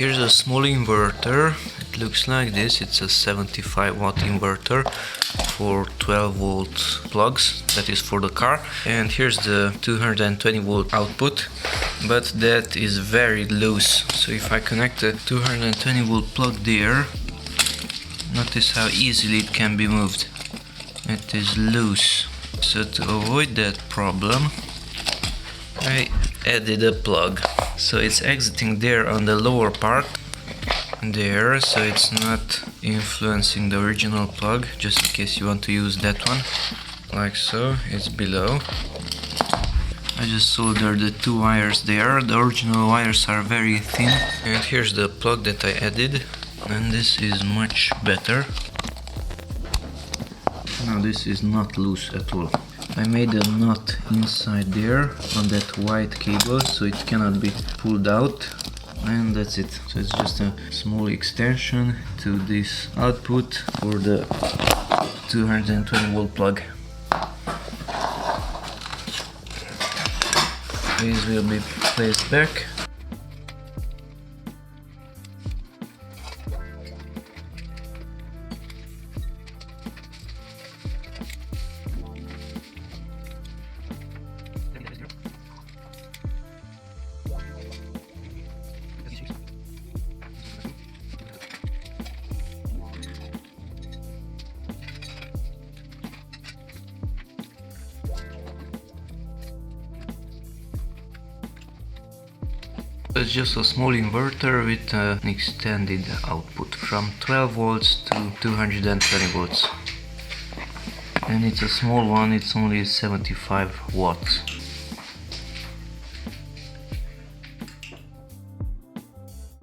Here's a small inverter. It looks like this. It's a 75-watt inverter for 12-volt plugs. That is for the car. And here's the 220-volt output, but that is very loose. So if I connect a 220-volt plug there, notice how easily it can be moved. It is loose. So to avoid that problem, I added a plug. So it's exiting there on the lower part there, so it's not influencing the original plug, just in case you want to use that one, like so. It's below. I just soldered the two wires there. The original wires are very thin. And here's the plug that I added, and this is much better. Now this is not loose at all. I made a knot inside there on that white cable, so it cannot be pulled out, and that's it. So it's just a small extension to this output for the 220-volt plug. These will be placed back. It's just a small inverter with an extended output from 12 volts to 220 volts. And it's a small one, it's only 75 watts.